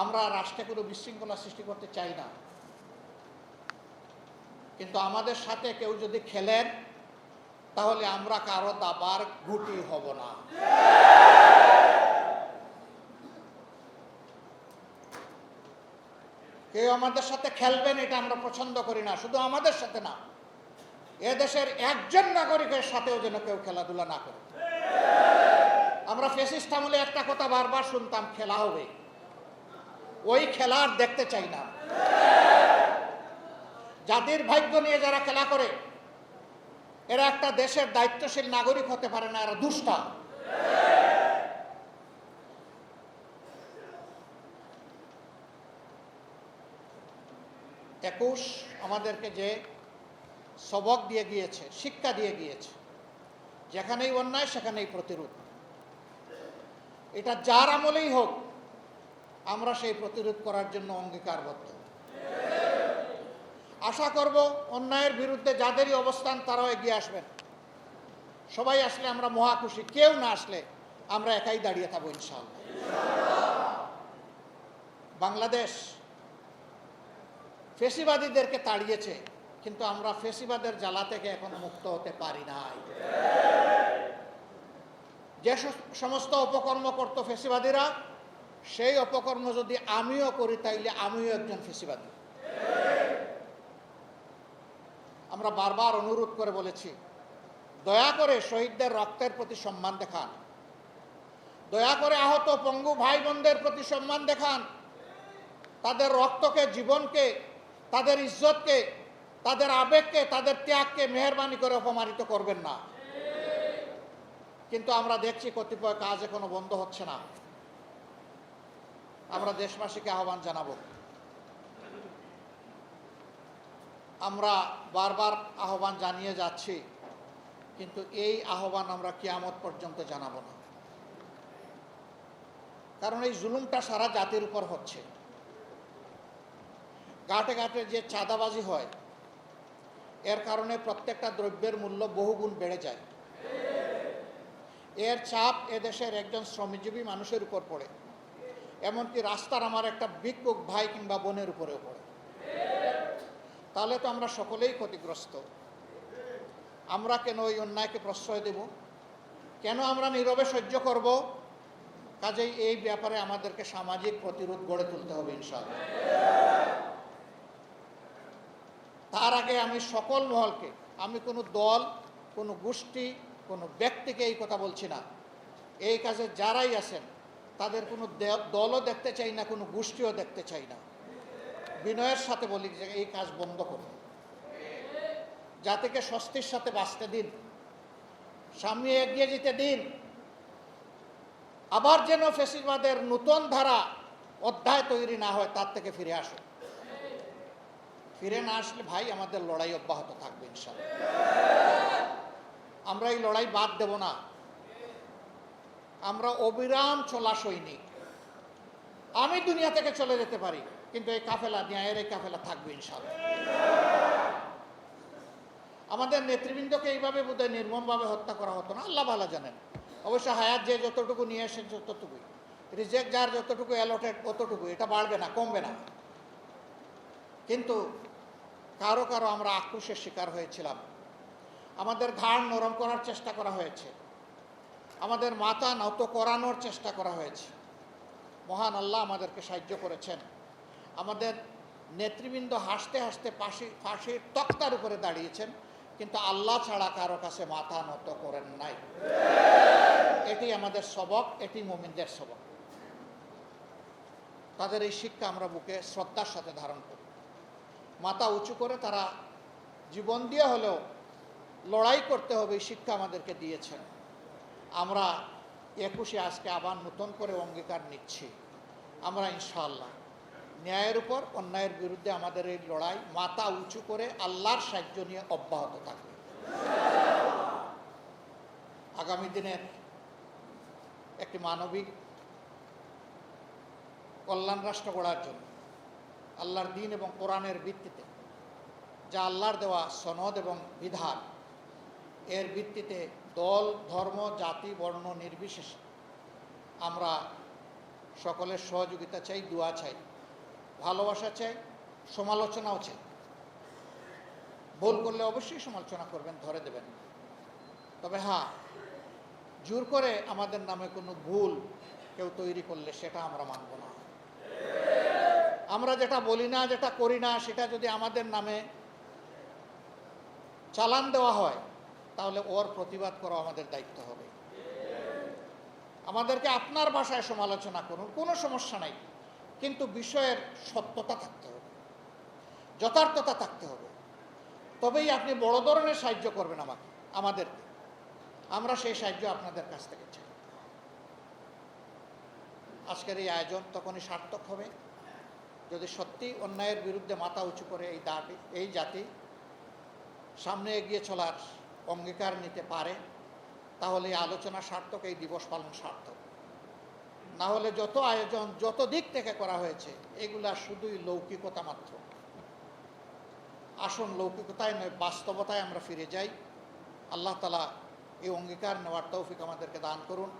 আমরা রাষ্ট্রে কোনো বিশৃঙ্খলা সৃষ্টি করতে চাই না, কিন্তু আমাদের সাথে কেউ যদি খেলেন তাহলে আমরা কারো দাবার গুটি হব না। কেউ আমাদের সাথে খেলবেন এটা আমরা পছন্দ করি না, শুধু আমাদের সাথে না, এদেশের একজন নাগরিকের সাথেও যেন কেউ খেলাধুলা না করে। আমরা ফ্যাসিস্ট আমলে একটা কথা বারবার শুনতাম, খেলা হবে, ওই খেলা আর দেখতে চাই না। জাতির ভাগ্য নিয়ে যারা খেলা করে এরা একটা দেশের দায়িত্বশীল নাগরিক হতে পারে না, এরা দুষ্টা। একুশ আমাদেরকে যে সবক দিয়ে গিয়েছে, শিক্ষা দিয়ে গিয়েছে, যেখানেই অন্যায় সেখানেই প্রতিরোধ। এটা যার আমলেই হোক আমরা সেই প্রতিরোধ করার জন্য অঙ্গীকারবদ্ধ। আশা করব অন্যায়ের বিরুদ্ধে যাদেরই অবস্থান তারাও এগিয়ে আসবেন। সবাই আসলে আমরা মহা খুশি, কেউ না আসলে আমরা একাই দাঁড়িয়ে থাকবো ইনশাআল্লাহ। বাংলাদেশ ফেসিবাদীদেরকে তাড়িয়েছে, কিন্তু আমরা ফেসিবাদের জ্বালা থেকে এখনো মুক্ত হতে পারি নাই। যে সমস্ত অপকর্ম করত ফেসিবাদীরা, সেই অপকর্ম যদি আমিও করি তাইলে আমিও একজন ফেসিবাদী। আমরা বারবার অনুরোধ করে বলেছি, দয়া করে শহীদদের রক্তের প্রতি সম্মান দেখান, দয়া করে আহত পঙ্গু ভাই বোনদের প্রতি সম্মান দেখান। তাদের রক্তকে, জীবনকে, তাদের ইজ্জতকে, তাদের আবেগকে, তাদের ত্যাগকে মেহেরবানি করে অপমানিত করবেন না। কিন্তু আমরা দেখছি কতিপয় কাজ এখনো বন্ধ হচ্ছে না। আমরা দেশবাসীকে আহ্বান জানাবো, আমরা বারবার আহ্বান জানিয়ে যাচ্ছি, কিন্তু এই আহ্বান আমরা কিয়ামত পর্যন্ত জানাবো না। কারণ এই জুলুমটা সারা জাতির উপর হচ্ছে। ঘাটে ঘাটে যে চাঁদাবাজি হয়, এর কারণে প্রত্যেকটা দ্রব্যের মূল্য বহুগুণ বেড়ে যায়। এর চাপ এদেশের একজন শ্রমজীবী মানুষের উপর পড়ে, এমনকি রাস্তার আমার একটা ভিক্ষুক ভাই কিংবা বোনের উপরেও পড়ে। তাহলে তো আমরা সকলেই ক্ষতিগ্রস্ত। আমরা কেন ওই অন্যায়কে প্রশ্রয় দেব? কেন আমরা নীরবে সহ্য করব? কাজেই এই ব্যাপারে আমাদেরকে সামাজিক প্রতিরোধ গড়ে তুলতে হবে ইনশাআল্লাহ। তার আগে আমি সকল মহলকে, আমি কোনো দল, কোনো গোষ্ঠী, কোনো ব্যক্তিকে এই কথা বলছি না, এই কাজে যারাই আছেন তাদের কোনো দলও দেখতে চাই না, কোনো গোষ্ঠীও দেখতে চাই না। বিনয়ের সাথে বলি যে এই কাজ বন্ধ করুন, জাতিকে স্বস্তির সাথে বাঁচতে দিন, সামনে এগিয়ে যেতে দিন। আবার যেন ফ্যাসিবাদের নতুন ধারা অধ্যায় তৈরি না হয়, তার থেকে ফিরে আসুন। ফিরে না আসলে ভাই আমাদের লড়াই অব্যাহত থাকবে ইনশাআল্লাহ। আমরা এই লড়াই বাদ দেব না। আমরা অবিরাম চলা সৈনিক। আমি দুনিয়া থেকে চলে যেতে পারি, কিন্তু এই কাফেলা, ন্যায়ের এই কাফেলা থাকবে ইনশাআল্লাহ। আমাদের নেতৃবৃন্দকে এইভাবে বোধহয় নির্মমভাবে হত্যা করা হতো না, আল্লাহ ভালো জানেন। অবশ্য হায়াত যে যতটুকু নিয়ে এসেন ততটুকুই, রিজেক্ট যার যতটুকু অ্যালটেড ততটুকু, এটা বাড়বে না, কমবে না। কিন্তু কারো কারো আমরা আক্রোশের শিকার হয়েছিলাম। আমাদের ঘাড় নরম করার চেষ্টা করা হয়েছে, আমাদের মাথা নত করানোর চেষ্টা করা হয়েছে। মহান আল্লাহ আমাদেরকে সাহায্য করেছেন। আমাদের নেতৃবৃন্দ হাসতে হাসতে ফাঁসির তক্তার উপরে দাঁড়িয়েছেন, কিন্তু আল্লাহ ছাড়া কারো কাছে মাথা নত করেন নাই। এটি আমাদের সবক, এটি মুমিনদের সবক। তাদের এই শিক্ষা আমরা বুকে শ্রদ্ধার সাথে ধারণ করি। মাথা উঁচু করে তারা জীবন দিয়ে হলেও লড়াই করতে হবে, এই শিক্ষা আমাদেরকে দিয়েছেন। আমরা 21-এ আজকে আবার নতুন করে অঙ্গীকার নিচ্ছি, আমরা ইনশাআল্লাহ ন্যায়ের উপর অন্যায়ের বিরুদ্ধে আমাদের এই লড়াই মাথা উঁচু করে আল্লাহর সাহায্য নিয়ে অব্যাহত থাকবে। আগামী দিনের একটি মানবিক কল্যাণ রাষ্ট্র গড়ার জন্য আল্লাহর দ্বীন এবং কোরআনের ভিত্তিতে, যা আল্লাহর দেওয়া সনদ এবং বিধান, এর ভিত্তিতে দল, ধর্ম, জাতি, বর্ণ নির্বিশেষে আমরা সকলের সহযোগিতা চাই, দোয়া চাই, ভালোবাসা চাই, সমালোচনাও চাই। ভুল করলে অবশ্যই সমালোচনা করবেন, ধরে দেবেন। তবে হ্যাঁ, জোর করে আমাদের নামে কোনো ভুল কেউ তৈরি করলে সেটা আমরা মানব না। আমরা যেটা বলি না, যেটা করি না, সেটা যদি আমাদের নামে চালান দেওয়া হয় তাহলে ওর প্রতিবাদ করা আমাদের দায়িত্ব হবে। আমাদেরকে আপনার ভাষায় সমালোচনা করুন, কোনো সমস্যা নাই, কিন্তু বিষয়ের সত্যতা থাকতে হবে, যথার্থতা থাকতে হবে। তবেই আপনি বড় ধরনের সাহায্য করবেন আমাদেরকে। আমরা সেই সাহায্য আপনাদের কাছ থেকে চাই। আজকের এই আয়োজন তখনই সার্থক হবে যদি সত্যি অন্যায়ের বিরুদ্ধে মাথা উঁচু করে এই জাতি সামনে এগিয়ে চলার অঙ্গীকার নিতে পারে। তাহলে এই আলোচনা সার্থক, এই দিবস পালন সার্থক। না হলে যত আয়োজন যত দিক থেকে করা হয়েছে এগুলা শুধুই লৌকিকতা মাত্র। আসল লৌকিকতায় নয়, বাস্তবতায় আমরা ফিরে যাই। আল্লাহ তাআলা এই অঙ্গীকার নেওয়ার তৌফিক আমাদেরকে দান করুন।